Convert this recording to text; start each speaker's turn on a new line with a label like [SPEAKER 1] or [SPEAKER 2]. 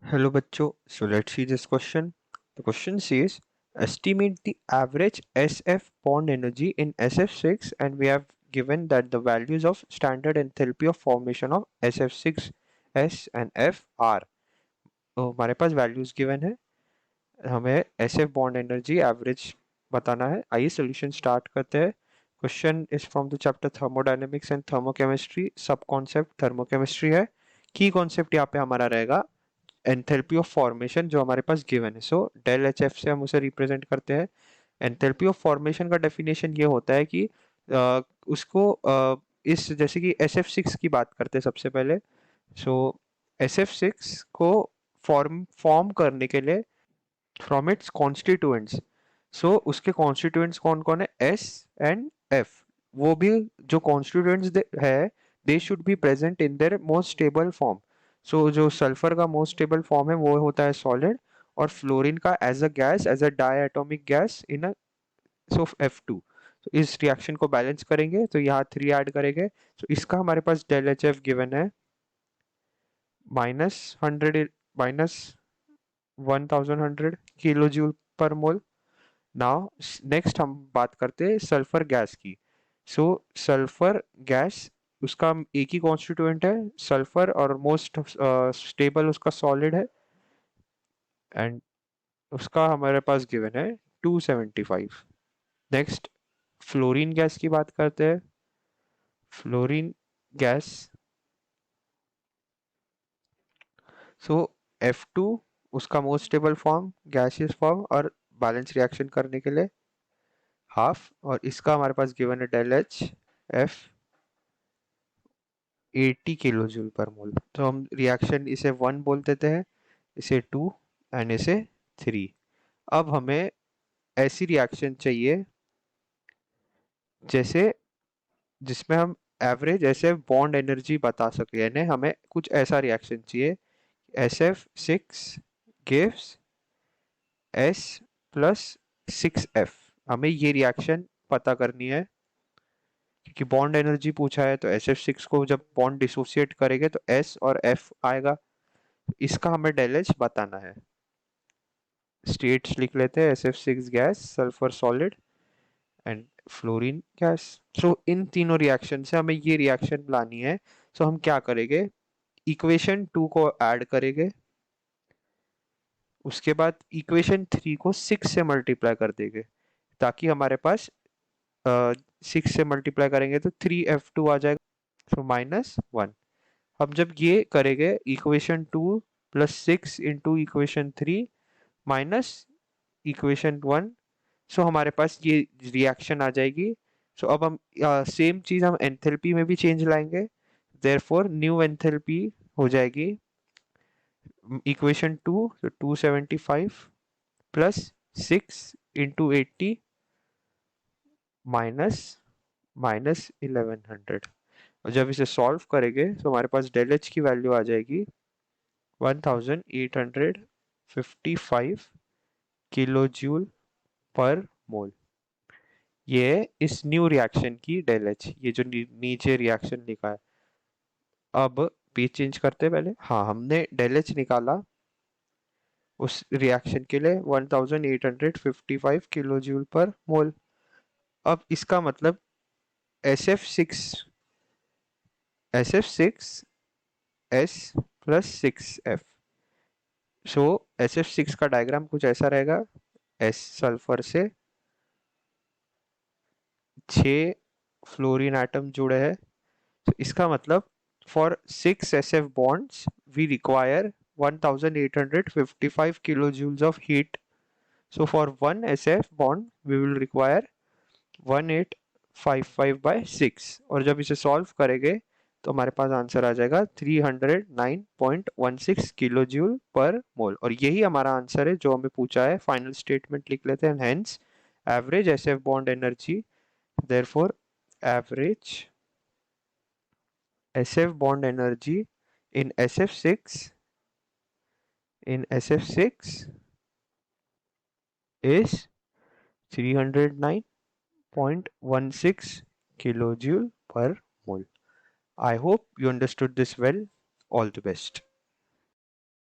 [SPEAKER 1] Hello बच्चों, so let's see this question. The question says estimate the average SF bond energy in SF6 and we have given that the values of standard enthalpy of formation of SF6S and F are. तो हमारे पास values given है, हमें SF bond energy average बताना है. आइए solution start करते हैं. Question is from the chapter thermodynamics and thermochemistry, sub concept thermochemistry है. की concept यहाँ पे हमारा रहेगा एंथैल्पी ऑफ फॉर्मेशन जो हमारे पास गिवन है. सो डेल एच एफ से हम उसे रिप्रेजेंट करते हैं. एंथैल्पी ऑफ फॉर्मेशन का डेफिनेशन ये होता है कि उसको इस जैसे कि एस एफ सिक्स की बात करते हैं सबसे पहले. सो एस एफ सिक्स को फॉर्म करने के लिए फ्रॉम इट्स कॉन्स्टिट्यूएंट्स. सो उसके कॉन्स्टिट्यूएंट्स कौन कौन है, एस एंड एफ. वो भी जो कॉन्स्टिट्यूएंट्स है they should be present in their most stable form. So जो सल्फर का मोस्ट स्टेबल फॉर्म है वो होता है सॉलिड, और फ्लोरीन का as a gas, as a diatomic gas in a so F2. तो इस रिएक्शन को बैलेंस करेंगे तो यहाँ 3 ऐड करेंगे. तो इसका हमारे पास डेल एच एफ गिवन है -100 -1100 किलो जूल पर मोल. नाउ नेक्स्ट हम बात करते हैं सल्फर गैस की. सो सल्फर गैस, उसका एक ही कॉन्स्टिट्यूएंट है सल्फर और मोस्ट स्टेबल उसका सॉलिड है, एंड उसका हमारे पास गिवन है 275. नेक्स्ट फ्लोरीन गैस की बात करते हैं. फ्लोरीन गैस, सो F2 उसका most stable form gaseous form, और बैलेंस रिएक्शन करने के लिए हाफ, और इसका हमारे पास गिवन है del H F 80 kilo joule per mole. तो हम रिएक्शन इसे 1 बोल देते हैं, इसे 2 एंड इसे 3. अब हमें ऐसी रिएक्शन चाहिए जैसे जिसमें हम एवरेज ऐसे बॉन्ड एनर्जी बता सके, यानी हमें कुछ ऐसा रिएक्शन चाहिए SF6 gives S plus 6F. हमें ये रिएक्शन पता करनी है क्योंकि बॉन्ड एनर्जी पूछा है, तो SF6 को जब बॉन्ड डिसोसिएट करेंगे तो S और F आएगा. इसका हमें डेल एच बताना है. स्टेट्स लिख लेते हैं, SF6 gas, sulphur solid and fluorine gas. So इन तीनों रिएक्शन से हमें ये रिएक्शन लानी है. सो हम क्या करेंगे, इक्वेशन 2 को ऐड करेंगे, उसके बाद इक्वेशन 3 को 6 से मल्टीप्लाई कर देंगे ताकि हमारे पास 6 से मल्टीप्लाई करेंगे तो 3F2 आ जाएगा. सो -1. हम जब ये करेंगे equation 2 plus 6 into equation 3 minus equation 1, सो हमारे पास ये रिएक्शन आ जाएगी. सो अब हम सेम चीज हम एंथैल्पी में भी चेंज लाएंगे, देयरफॉर न्यू एंथैल्पी हो जाएगी इक्वेशन 2, तो 275 प्लस 6 इंटू 80 माइनस -1100. और जब इसे सॉल्व करेंगे तो हमारे पास डेल एच की वैल्यू आ जाएगी 1855 किलो जूल पर मोल. ये है इस न्यू रिएक्शन की डेल एच, ये जो नीचे रिएक्शन लिखा है. अब पेज चेंज करते हैं पहले. हाँ, हमने डेल एच निकाला उस रिएक्शन के लिए 1855 किलो जूल पर मोल. अब इसका मतलब SF6 S प्लस 6F. सो SF6 का डायग्राम कुछ ऐसा रहेगा, S सल्फर से 6 फ्लोरीन एटम जुड़े हैं. तो इसका मतलब for 6 SF bonds we require 1855 kilojoules of heat. So for one SF bond we will require 1855 by 6, और जब इसे सॉल्व करेंगे तो हमारे पास आंसर आ जाएगा 309.16 किलो जूल पर मोल. और यही हमारा आंसर है जो हमें पूछा है. फाइनल स्टेटमेंट लिख लेते हैं, hence average SF bond energy, therefore average SF bond energy in SF6 is 309.16 kilojoule per mole. I hope you understood this well. All the best.